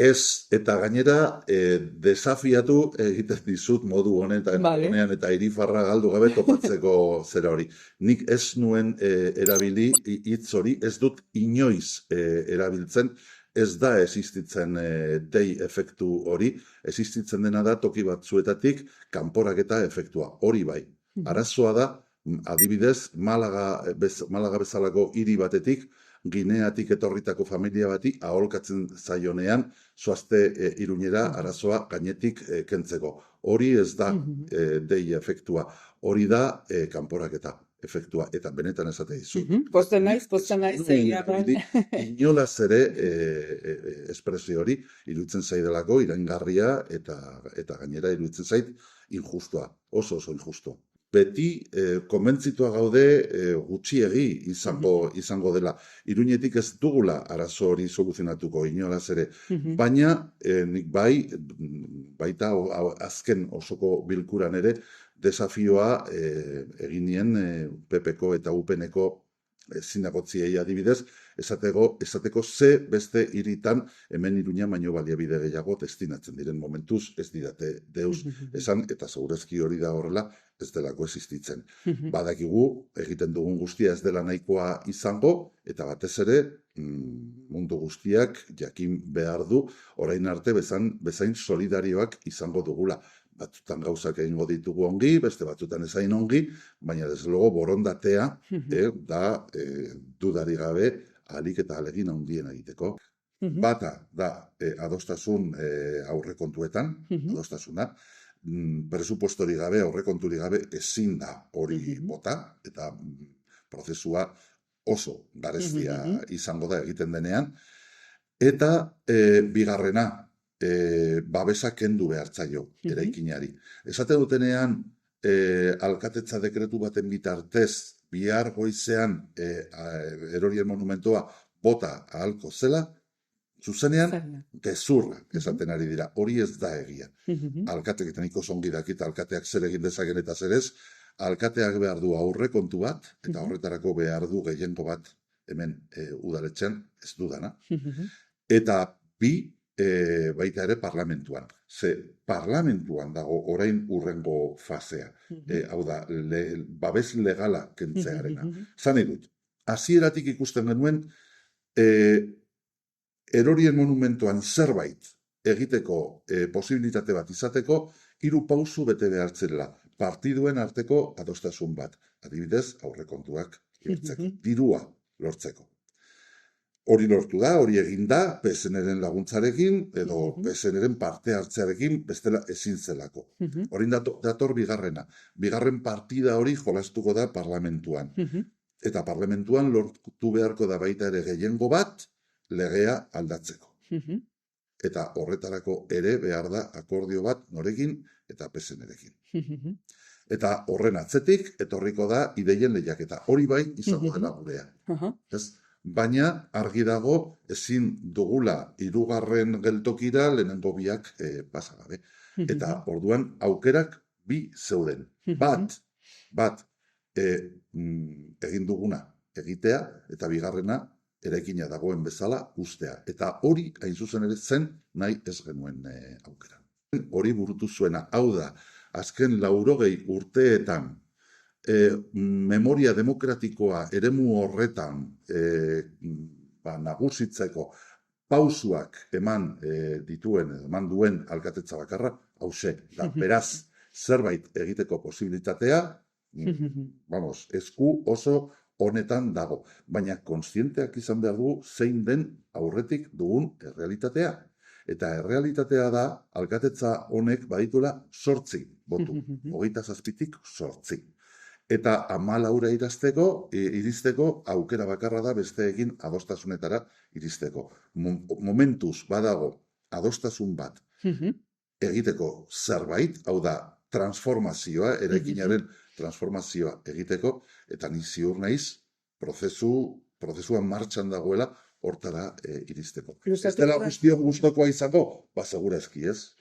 Ez, eta gainera desafiatu egiten dizut modu honean eta irifarra galdu gabe topatzeko zera hori. Nik ez nuen erabili hitz hori, ez dut inoiz erabiltzen, ez da existitzen dei efektu hori, existitzen dena da toki batzuetatik kanporaketa efektua, hori bai. Arazoa da, adibidez, Malaga bezalako hiri batetik, Gineatik etorritako familia bati aholkatzen zaionean zoazte Iruñera arazoa gainetik kentzeko. Hori ez da dei efektua, hori da kanporaketa efektua, eta benetan esate dizu. Posten naiz, inolaz ere espresio hori iruditzen zaidelako iraingarria eta gainera iruditzen zait injustua, oso injustua. Beti konbentzitua gaude gutxiegi izango dela. Iruñetik ez dugula arazo hori soluzionatuko inolaz ere, baina nik baita azken osoko bilkuran ere desafioa egin nien PPko eta UPNeko zinegotziei adibidez, esateko ze beste hiritan hemen Iruña baino baliabide gehiago destinatzen diren momentuz, ez didate deus esan, eta segurezki hori da horrela, ez delako existitzen. Badakigu, egiten dugun guztia ez dela nahikoa izango, eta batez ere, mundu guztiak jakin behar du, orain arte bezain solidarioak izango dugula. Batzutan gauzak egingo ditugu ongi, beste batzutan ezain ongi, baina desde luego borondatea da dudari gabe ahalik eta ahalegin handien egiteko. Bata da adostasun aurrekontuetan, adostasuna, presupuestori gabe, aurrekonturi gabe ezin da hori bota, eta prozesua oso gareztia izango da egiten denean. Eta bigarrena, babesa kendu behartzaio eraikinari. Esaten dutenean, alkatetza dekretu baten bitartez, bihar goizean erorien monumentoa bota ahalko zela, zuzenean, gezurra esaten ari dira. Hori ez da egia. Alkateak eta niko zongi dakit, alkateak zer egin dezaken eta zer ez, alkateak behar du aurrekontu bat, eta horretarako behar du gehiengo bat hemen udaletxean, ez dudana. Eta bi, baita ere parlamentuan. Ze parlamentuan dago orain urrengo fasea. Hau da, babes legala kentzearena. Zan edut, hasieratik ikusten genuen erorien monumentuan zerbait egiteko posibilitate bat izateko, 3 pausu bete behartzela. Partiduen arteko adostasun bat. Adibidez, aurrekontuak lortzeko. Dirua lortzeko. Hori lortu da, hori egin da, PSN-ren laguntzarekin, edo PSN-ren parte hartzearekin, bestela ezin zelako. Horin dator bigarrena. Bigarren partida hori jolastuko da parlamentuan. Eta parlamentuan lortu beharko da baita ere gehiengo bat, legea aldatzeko. Eta horretarako ere behar da akordio bat norekin eta PSN-rekin. Eta horren atzetik, etorriko da ideien lehiaketa. Hori bai izango dela gurea. Baina argi dago ezin dugula 3. geltokira lehenengo biak pasagabe. Eta orduan aukerak bi zeuden. Bat egin duguna egitea eta bigarrena eraikina dagoen bezala ustea. Eta hori hain zuzen ere zen nahi ez genuen aukera. Hori burutu zuena, hau da, azken 80 urteetan memoria demokratikoa eremu horretan nagusitzeko pausuak eman duen alkatetza bakarra, hause, da beraz zerbait egiteko posibilitatea, esku oso honetan dago. Baina kontzienteak izan behar dugu zein den aurretik dugun errealitatea. Eta errealitatea da alkatetza honek badituela 8 botu, 27tik 8. Eta 14 iristeko aukera bakarra da besteekin adostasunetara iristeko. Momentuz badago adostasun bat egiteko zerbait, hau da transformazioa, eraikinaren transformazioa egiteko, eta ni ziur naiz prozesuan martxan dagoela hortara iristeko. Ez dela guztion gustokoa izango, segura eski ez.